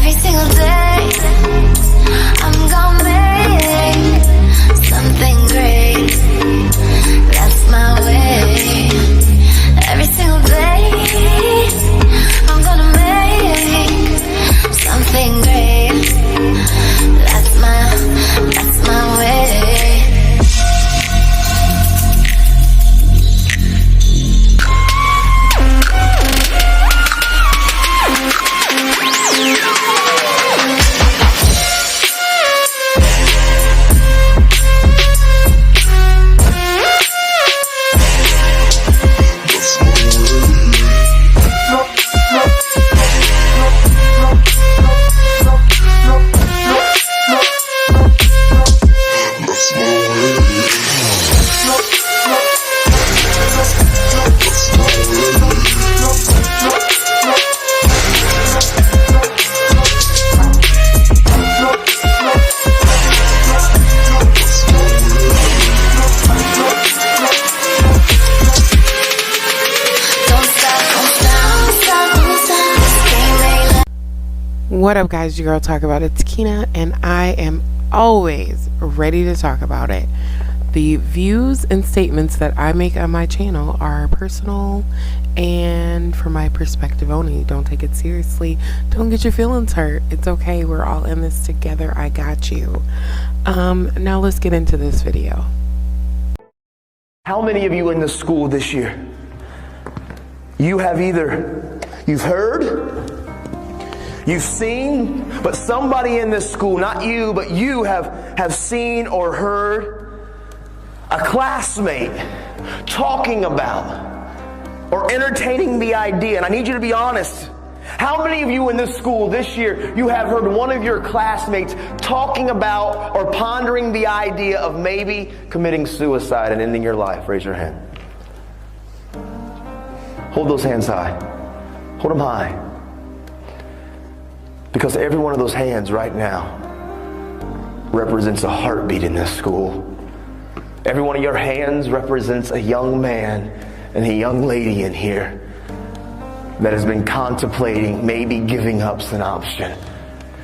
Every single day, I'm gonna make something great. That's my way. Every single day, I'm gonna make something great. That's my way. What up, guys? Your girl Talkaboutitakinah, and I am always ready to talk about it. The views and statements that I make on my channel are personal and from my perspective only. Don't take it seriously. Don't get your feelings hurt. It's okay. We're all in this together. I got you. Now let's get into this video. How many of you in the school this year, you have either, you've heard, you've seen, but somebody in this school, not you, but you have seen or heard a classmate talking about or entertaining the idea, and I need you to be honest. How many of you in this school this year, you have heard one of your classmates talking about or pondering the idea of maybe committing suicide and ending your life? Raise your hand. Hold those hands high. Hold them high. Because every one of those hands right now represents a heartbeat in this school. Every one of your hands represents a young man and a young lady in here that has been contemplating maybe giving up's an option.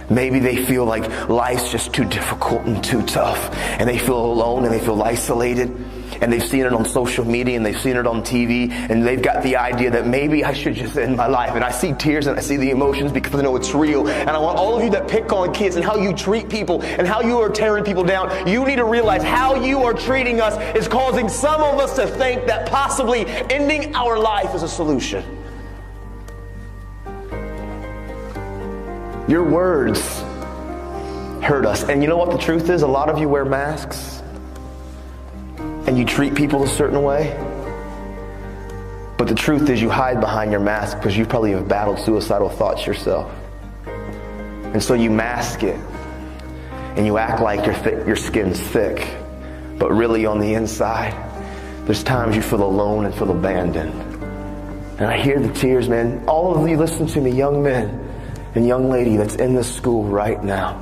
Maybe they feel like life's just too difficult and too tough, and they feel alone and they feel isolated, and they've seen it on social media and they've seen it on TV, and they've got the idea that maybe I should just end my life. And I see tears and I see the emotions because I know it's real. And I want all of you that pick on kids and how you treat people and how you are tearing people down, you need to realize how you are treating us is causing some of us to think that possibly ending our life is a solution. Your words hurt us. And you know what the truth is? A lot of you wear masks and you treat people a certain way. But the truth is you hide behind your mask because you probably have battled suicidal thoughts yourself. And so you mask it and you act like your skin's thick. But really on the inside, there's times you feel alone and feel abandoned. And I hear the tears, man. All of you listen to me, young men and young lady that's in this school right now.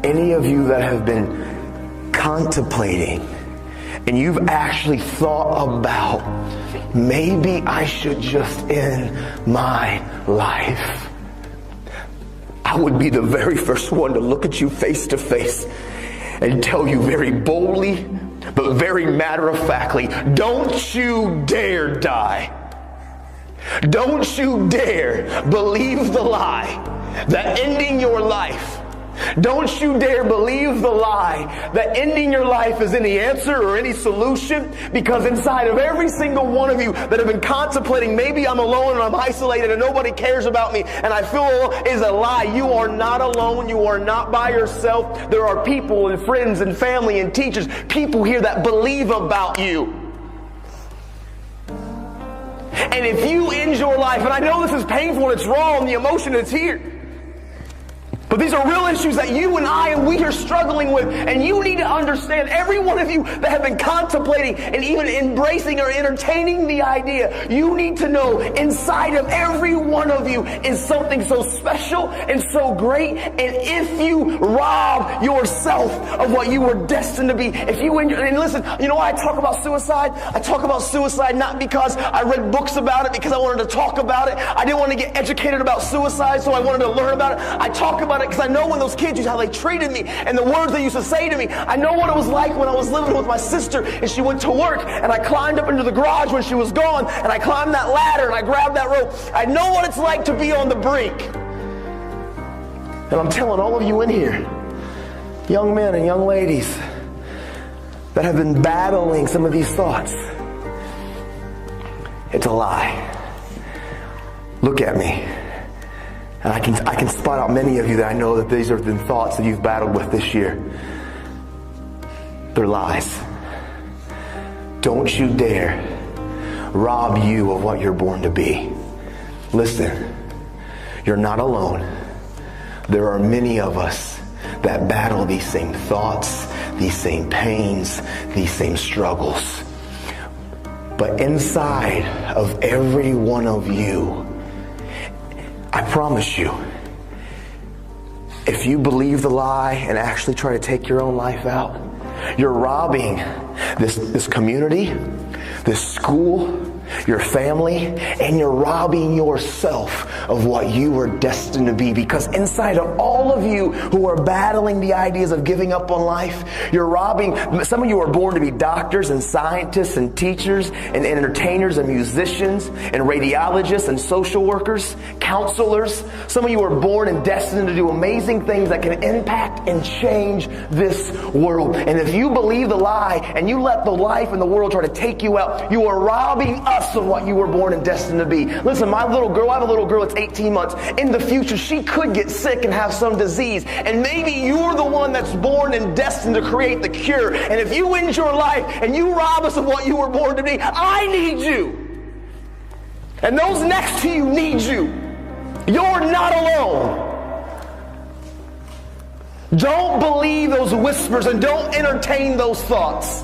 Any of you that have been contemplating and you've actually thought about maybe I should just end my life, I would be the very first one to look at you face to face and tell you very boldly but very matter-of-factly, don't you dare die. Don't you dare believe the lie that ending your life, don't you dare believe the lie that ending your life is any answer or any solution, because inside of every single one of you that have been contemplating, maybe I'm alone and I'm isolated and nobody cares about me and I feel alone, is a lie. You are not alone. You are not by yourself. There are people and friends and family and teachers, people here that believe about you. And if you end your life, and I know this is painful and it's wrong, the emotion is here, But these are real issues that you and I and we are struggling with. And you need to understand, every one of you that have been contemplating and even embracing or entertaining the idea, you need to know inside of every one of you is something so special and so great. And if you rob yourself of what you were destined to be, if you, and listen, you know why I talk about suicide? I talk about suicide not because I read books about it, because I wanted to talk about it. I didn't want to get educated about suicide, so I wanted to learn about it. I talk about it because I know when those kids used how they treated me and the words they used to say to me. I know what it was like when I was living with my sister and she went to work and I climbed up into the garage when she was gone and I climbed that ladder and I grabbed that rope. I know what it's like to be on the brink. And I'm telling all of you in here, young men and young ladies that have been battling some of these thoughts, it's a lie. Look at me. And I can spot out many of you that I know that these are the thoughts that you've battled with this year. They're lies. Don't you dare rob you of what you're born to be. Listen, you're not alone. There are many of us that battle these same thoughts, these same pains, these same struggles. But inside of every one of you, I promise you, if you believe the lie and actually try to take your own life out, you're robbing this community, this school, your family, and you're robbing yourself of what you were destined to be. Because inside of all of you who are battling the ideas of giving up on life, you're robbing. Some of you are born to be doctors and scientists and teachers and entertainers and musicians and radiologists and social workers, counselors. Some of you are born and destined to do amazing things that can impact and change this world. And if you believe the lie and you let the life and the world try to take you out, you are robbing us of what you were born and destined to be. Listen, my little girl, I have a little girl that's 18 months. In the future, she could get sick and have some disease. And maybe you're the one that's born and destined to create the cure. And if you end your life and you rob us of what you were born to be, I need you. And those next to you need you. You're not alone. Don't believe those whispers and don't entertain those thoughts.